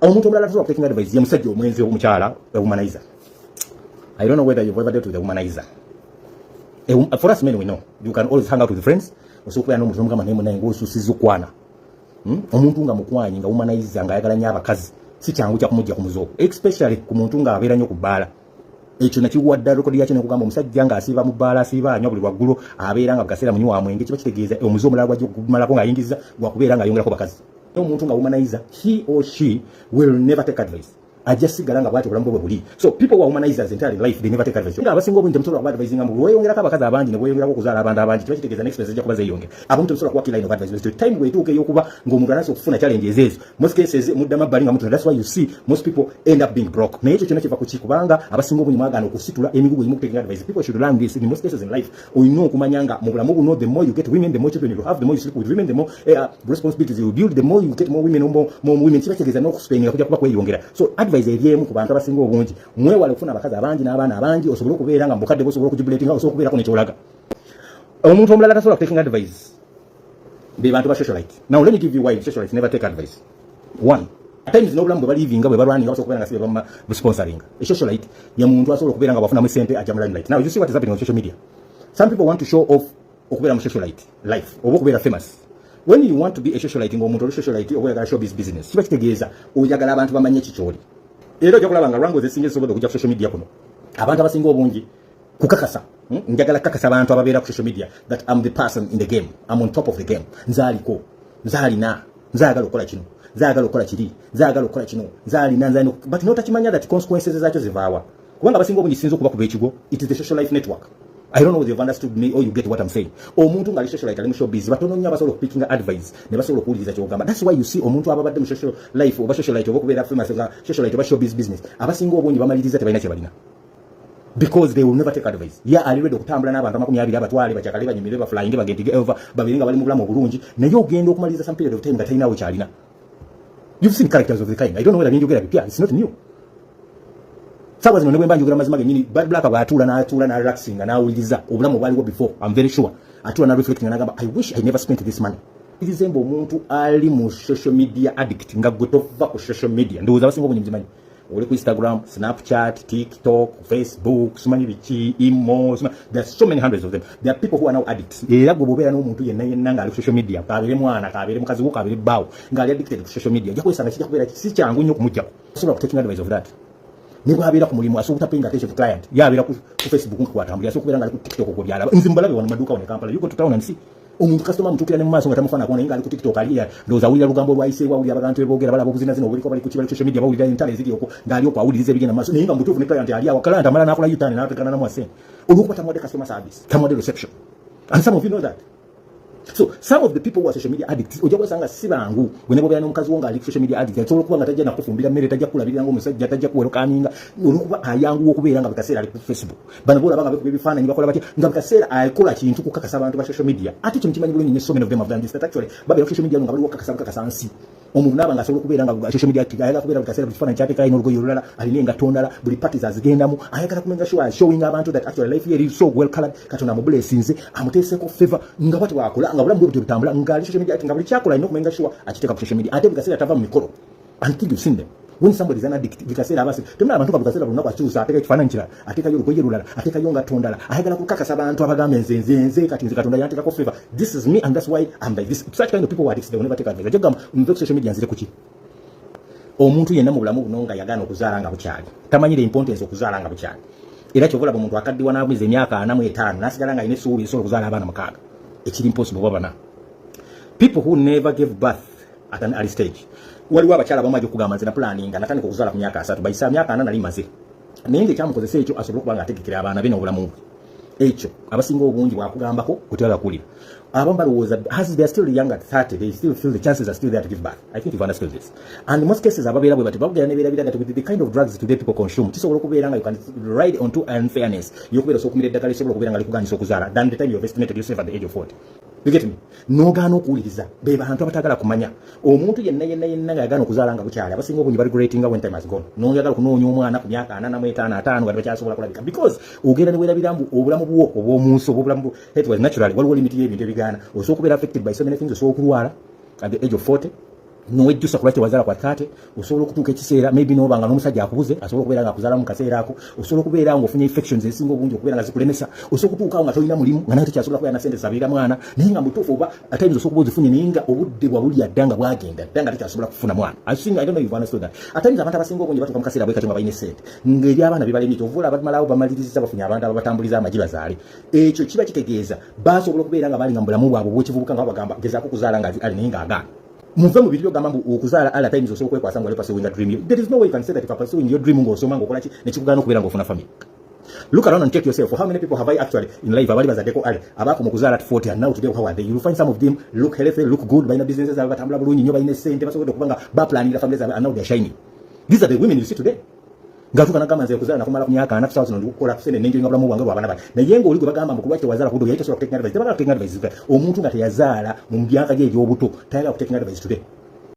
omuntu omulala tasobola taking advice ye musajja omwenzi omukyala a womanizer. I don't know whether you've ever dealt with a womanizer. For us men we know you can always hang out with friends osokuya no muntu omugamba naye ngo susizukwana omuntu nga mukwanyi nga womanizer nga ayagala nnyo abakazi si kyangu kya kumujja kumuzo especially ku muntu nga abeera nnyo ku bbaala ekyo nakiwadde rekodi yakyo nekugamba omusajja nga asiiba mu bbaala asiiba anywa buli waggulu abeera nga bukaseera munywa mwenge kiba kitegeeza omuze omulala gwajja okumalako ng'ayingiza gwakubeera ng'ayongerako bakazi omuntu nga womanizer he or she will never take advice ajasigala nga bwati obulamu bwe buli. So people who are womanizers entirely in life they never take advice. Abasinga obungi mtola kwa advice ngambu weyongera kabakazi abangi ne weyongera kuzala abantu abangi kiba kitegeeza next phase kuba zeyonge abantu mtola kwa kila line of advice the time we tuke yokuba ngomuntu anaso kufuna challenges ezo most cases mudama bali nga mtu that's why you see most people end up being broke na ekyo kyonna kiva ku kikubanga abasinga obungi mwagana okusitula emigugu yimu taking advice. People should learn this in most cases in life oyino okumanyanga mu bulamu buno the more you get women the more children you have the more you sleep with women the more responsibilities you build the more you get more women more women kiba kitegeeza no kuspendinga kuja kuba kweyongera. So advice eriemu ku bantu abasinga obungi mwewale kufuna abakazi abangi n'abaana abangi osobola okubeera nga mbukadde bosobola okujibulatinga osobola okubeerako nekyolaga omuntu omulala tasobola taking advice be bantu ba socialite. Now let me give you why socialites never take advice. One, at times n'obulamu bwe balivinga bwe balwani nga basobola okubeera nga sibe sponsoring a socialite ye muntu asobola okubeera nga bafunamu sente ajja mu limelight. Now you see what is happening on social media. Some people want to show off okubeera mu socialite life oba okubeera famous. When you want to be a socialite ng'omuntu oli socialite oba oyagala showbiz business kiba kitegeeza oyagala abantu bamanye kikyoli. Era ojja kulaba nga rango zesinga ezisobola okujja ku social media kuno abantu abasinga obungi kukakasa njagala kakasa abantu ababeera ku social media that I'm the person in the game, I'm on top of the game, nzaaliko nzaalina nzaagala okukola kino nzaagala okukola kiri nzaagala okukola kino nzaalina nzaalina but notakimanya that consequences zaakyo zivaawa kubanga abasinga obungi sinza okuba kuba ekigo. It is the social life network. I don't know whether you've understood me or you get what I'm saying. Omuntu nga social life ali mu showbiz batono nnyo abasobola picking advice ne basobola okuwuliriza kyogamba. That's why you see omuntu ababadde mu social life oba social life oba okubeera famous nga social life oba showbiz business abasinga obungi bamaliriza tebalina kye balina because they will never take advice. Ya ali ready okutambula n'abantu 20 abatwale bajakale banyimire ba flying bagende over babiringa bali mu bulamu obulungi naye ogenda okumaliriza some period of time nga talinawo kyalina. You've seen characters of the kind. I don't know whether njogera bipya. It's not new. Sawa zino nebwe mbanjogera mazima genyini black abatula na relaxing na awuliza obulamu bwaliwo before. I'm very sure atula na reflecting nagamba I wish I never spent this money. Izembo omuntu ali mu social media addict nga gotova ku social media ndoza basinga obunyi mzimanyi oli ku Instagram, Snapchat, TikTok, Facebook, simanyi bichi, Imo, there's so many hundreds of them. There are people who are now addicts. Era gwe bobeera n'omuntu yenna nga ali ku social media kabeere mwana kabeere mukazi wo kabeere baawo nga ali addicted to social media jakwesanga kijja kubeera si kyangu nnyo kumujjako. So taking advice of that. Niba abeera ku mulimu asobola paying attention to client yabeera ku Facebook nkwatambula asobola kubeera nga ali ku TikTok ko byala nzimbalabe wano maduka wano Kampala you go to town and see omuntu customer mutukira ne mumaso nga tamufana kuona inga ali ku TikTok aliya ndoza awulira lugambo lwayise wawulira abantu ebogera balabo kuzina zino obuliko bali ku kibali social media bawulira internet ziri okwo ngali okwo awulirize bigenda maso ninga mutufu ne client aliya wakala ndamala nakola yutani natekana na mwase oluko tamode customer service tamode reception and some of you know that. So some of the people who are social media addicts ojawa sanga sibangu wenebo bya n'omukazi wonga ali social media addict so okuba nga tajja nakufumbira mmere tajja kulabirira ngo omusajja tajja kuwerokaninga olukuba ayangu okubeera nga bakaseera ali ku Facebook bana bola banga bebifaananyi bakola bati nga bakaseera akola kintu kukakasa abantu ba social media ate kino kimanyi bulungi so many of them have done this that actually babe social media nga bali wakakasa nsi omuntu naba nga asobola okubeera nga social media active ayagala kubeera bakaseera bifaananyi kyateka ino olugoye olulala alinenga tondala buli parties azigendamu ayagala kumenga showing abantu that actually life here is so well colored katonda mu blessings amuteeseko favor nga bati wakola nga bulamu bwe butambula nga ali social media nga buli kyakola ino kumenga akiteka ku social media ate bikaseera tava mu mikoro until you've seen them. When somebody is an addict bikaseera abasi temna abantu bakaseera lunaku akyusa ateka ekifaananyi kirala ateka yo olugoye lulala ateka yo nga tondala ayagala kukakasa abantu abagambe nze kati nze katonda yanteka ko favor. This is me and that's why I'm like this. Such kind of people who are addicts they will never take advantage. Jagamba mu social media nzire kuki omuntu yenna mu bulamu buno nga yagana okuzaala nga bukyali tamanyire importance okuzaala nga bukyali era kyobola omuntu akaddiwa n'abwiza emyaka 45 nasigala nga ine suubi esobola okuzaala abaana mukaaga ekiri impossible babana. People who never give birth at an early stage waliwo abakyala bamaze okugamba nze na planning natandika okuzaala ku myaka 3 bayisa myaka 4 nali maze naye ng'ekyamukozesa ekyo asobola okuba nga ategekera abaana be n'obulamu bwe ekyo abasinga obungi bwakugambako kutera kulira abamu balowooza as they are still young at 30 they still feel the chances are still there to give birth. I think you've understood this. And in most cases ababeera bwe bati bagera nebeera that with the kind of drugs today people consume kisobola okubeera nga you can ride onto unfairness yokubeera osokumira eddagala lisobola okubeera nga likuganyisa okuzaala than the time you've estimated yourself at the age of 40. You get me? Nogaana okuwuliriza be bantu abatagala kumanya omuntu yenna yagana okuzaala nga bukyali abasinga obungi bali greatinga when time has gone noyagala kunoonya omwana ku myaka 45 nga bakyasobola kulabika because ogenda ne weerabirambu obulamu bwo obw'omunsi obulamu it was naturally waliwo limit y'ebintu ebigaana osobola okubeera affected by so many things osobola okulwala at the age of 40 nowejusa kulwate wazala kwa tate osobola okutuuka ekiseera maybe nobanga n'omusajja akubuze asobola okubeera nga akuzala mu kaseera ako osobola okubeera nga ofunye infections ezisinga obungi okubeera nga zikulemesa osobola okutuukawo nga tolina mulimu nga naye tekyasobola kubeera na sente zabira mwana naye nga mutuufu oba atimes osobola kuba ozifunye naye nga obudde bwabuli adda nga bwagenda dda nga tekyasobola kufuna mwana I don't know if you understood that atimes abantu abasinga obungi batuuka mu kaseera bwe kati nga balina sente ngeri abaana bibalemye kyovula abatumalawo bamaliriza bafunye abantu ababatambuliza amagi bazaale ekyo kiba kitegeeza basobola okubeera nga bali nga mu bulamu bwabwe bwekivubuka nga bagamba gezaako okuzaala nga ali naye ng'agaana Move mu video gamba okuzala all times osobola kwekwa sangu alepa sewinga dream. There is no way you can say that if a person in your dream ngo osoma ngo kola ki nekikugana okubera ngo ofuna family. Look around and check yourself. For how many people have I actually in life abali bazadeko ale abako mukuzala at 40 and now today how are they? You will find some of them look healthy, look good, bayina businesses abatambula bulungi nyo bayina sente basobola okubanga ba planning families and now they are shining. These are the women you see today. Ngatuka nakama nze kuzala nakumala kumyaka na 2000 ndikukola kusene nenje ngabula mu bwange bwabana bali na yengo oli kubagamba mukulwache wazala kudo yaito so taking advice tabaka taking advice omuntu ngate yazala mu myaka je obuto tayaka taking advice today